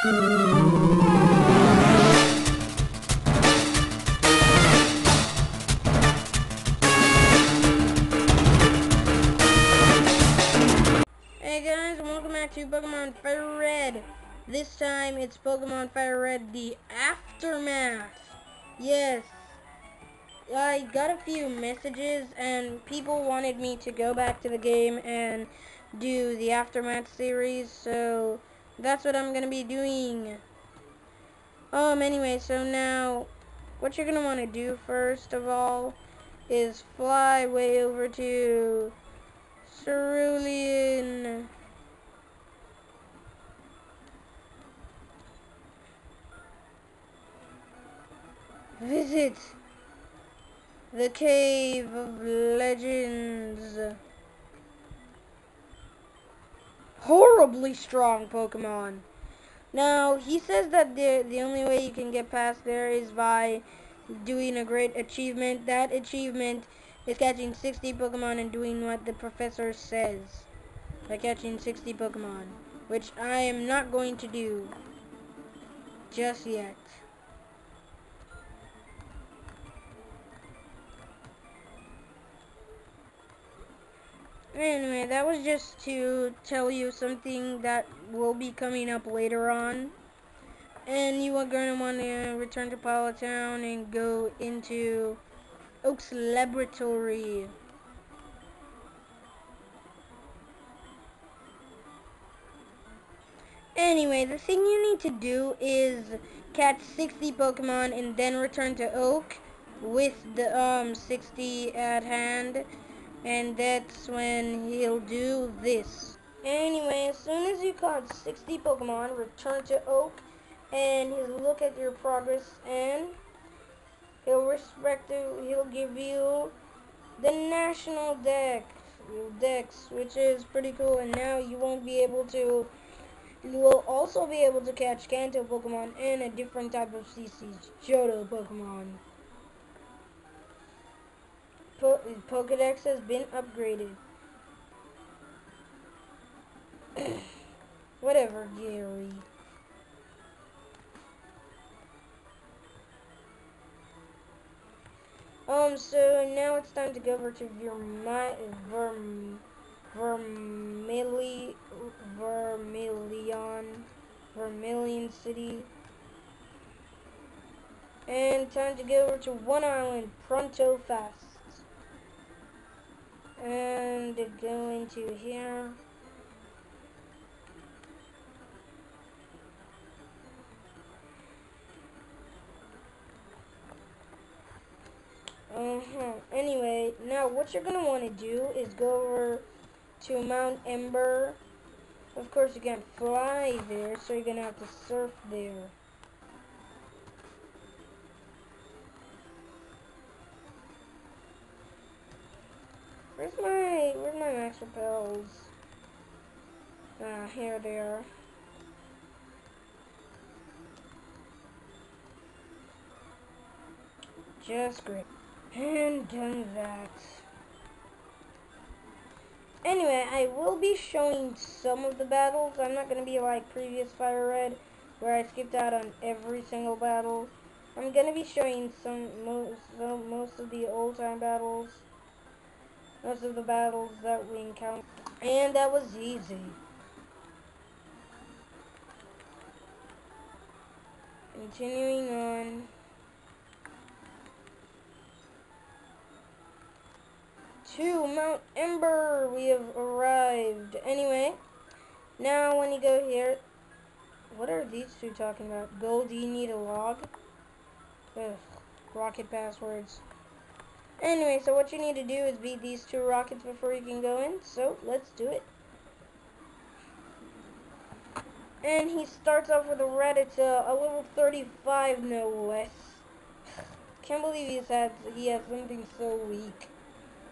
Hey guys, and welcome back to Pokemon Fire Red. This time it's Pokemon Fire Red, the Aftermath. Yes, I got a few messages and people wanted me to go back to the game and do the Aftermath series, so that's what I'm going to be doing. Anyway, so now what you're going to want to do first of all is fly way over to Cerulean. Visit the Cave of Legends. Horribly strong Pokemon. Now, he says that the only way you can get past there is by doing a great achievement. That achievement is catching 60 Pokemon and doing what the professor says. By catching 60 Pokemon. Which I am not going to do just yet. Anyway, that was just to tell you something that will be coming up later on. And you are going to want to return to Pilot Town and go into Oak's laboratory. Anyway, the thing you need to do is catch 60 Pokemon and then return to Oak with the 60 at hand. And that's when he'll do this. Anyway, as soon as you caught 60 Pokemon, return to Oak and he'll look at your progress and he'll give you the National Dex, which is pretty cool, and now you will also be able to catch Kanto Pokemon and a different type of CC's jhoto Pokemon. Pokedex has been upgraded. Whatever, Gary. So now it's time to go over to Vermilion City. And time to go over to One Island, pronto fast. And go into here. Anyway, now what you're going to want to do is go over to Mt.Ember. Of course, you can't fly there, so you're going to have to surf there. Where's my max repels? Ah, here they are. Just great. And done that. Anyway, I will be showing some of the battles. I'm not going to be like previous Fire Red, where I skipped out on every single battle. I'm going to be showing most of the old-time battles. Most of the battles that we encountered. And that was easy. Continuing on. To Mt.Ember, we have arrived. Anyway, now when you go here, what are these two talking about? Gold, do you need a log? Ugh, rocket passwords. Anyway, so what you need to do is beat these two rockets before you can go in, so let's do it. And he starts off with a Rattata, a level 35 no less. Can't believe he has something so weak.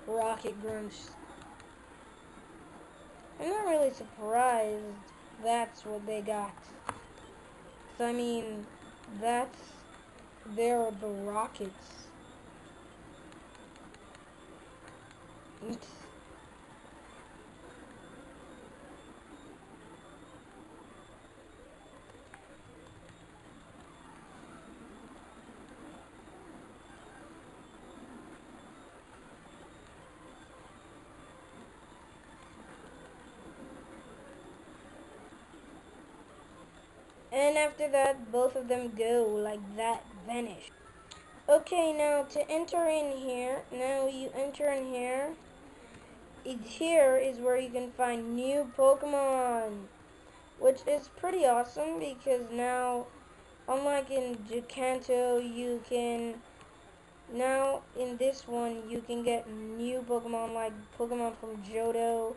Rocket Grunch. I'm not really surprised that's what they got. So, I mean, they're the rockets. Oops. And after that, both of them go like that, vanish. Okay, now to enter in here, now you enter in here. Here is where you can find new Pokemon, which is pretty awesome because now, unlike in Johto, you can, now in this one, you can get new Pokemon like Pokemon from Johto,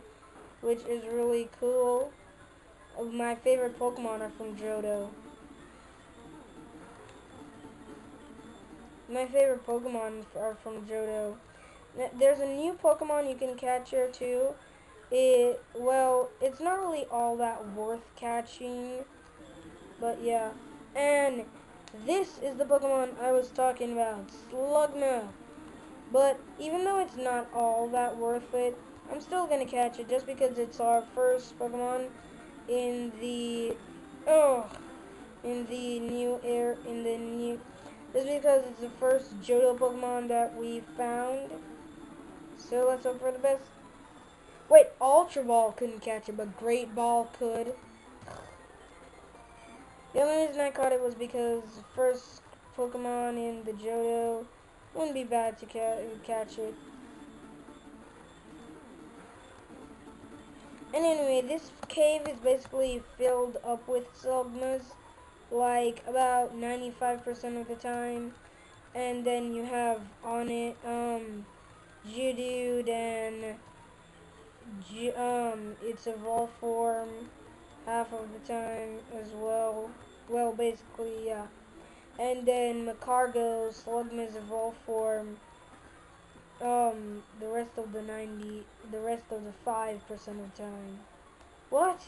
which is really cool. My favorite Pokemon are from Johto. My favorite Pokemon are from Johto. There's a new Pokemon you can catch here too. Well, it's not really all that worth catching, but yeah. And this is the Pokemon I was talking about, Slugma. But even though it's not all that worth it, I'm still gonna catch it just because it's our first Pokemon in the just because it's the first Johto Pokemon that we found. So let's hope for the best. Wait, Ultra Ball couldn't catch it, but Great Ball could. The only reason I caught it was because first Pokemon in the Johto wouldn't be bad to catch it. And anyway, this cave is basically filled up with Slugmas, like about 95% of the time. And then you have on it, Geodude and its evolved form half of the time as well. Well, basically, yeah. And then Macargo, Slugma's evolved form, the rest of the 5% of the time. What?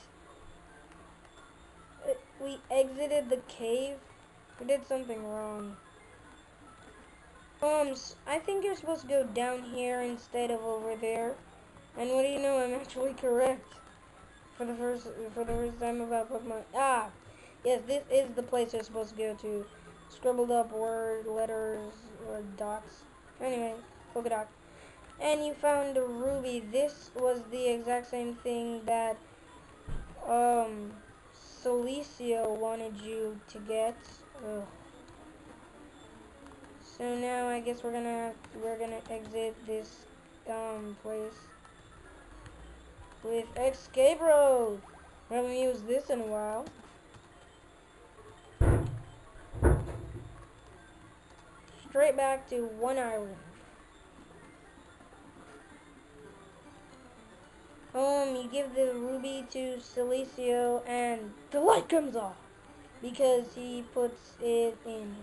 We exited the cave? We did something wrong. I think you're supposed to go down here instead of over there. And what do you know, I'm actually correct. For the first time about Pokemon. Ah! Yes, this is the place you're supposed to go to. Scribbled up word, letters, or dots. Anyway, polka dot. And you found a ruby. This was the exact same thing that, Celicio wanted you to get. Ugh. So now I guess we're gonna exit this, place with escape road. I haven't used this in a while. Straight back to one island. You give the ruby to Celicio and the light comes off because he puts it in.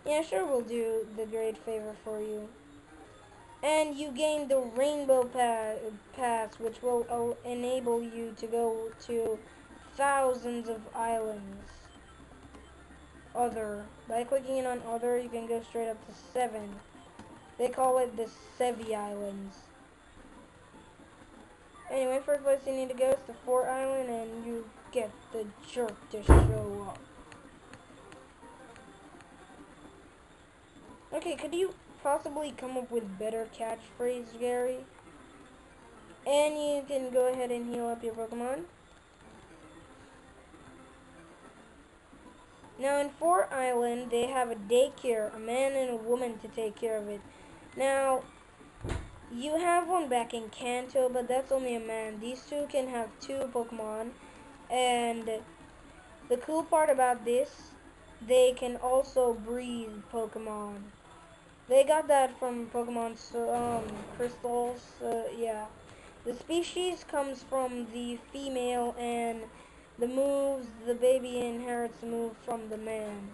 Yeah, sure, we'll do the great favor for you. And you gain the Rainbow Pass, which will enable you to go to thousands of islands. By clicking in on Other, you can go straight up to 7. They call it the Sevi Islands. Anyway, first place you need to go is to Fort Island, and you get the jerk to show up. Okay, could you possibly come up with better catchphrase, Gary? And you can go ahead and heal up your Pokemon. Now in Fort Island, they have a daycare, a man and a woman to take care of it. Now, you have one back in Kanto, but that's only a man. These two can have 2 Pokemon. And the cool part about this, they can also breed Pokemon. They got that from Pokemon crystals, yeah. The species comes from the female, and the baby inherits the move from the man.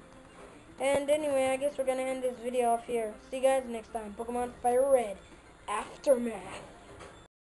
And anyway, I guess we're gonna end this video off here. See you guys next time. Pokemon Fire Red Aftermath.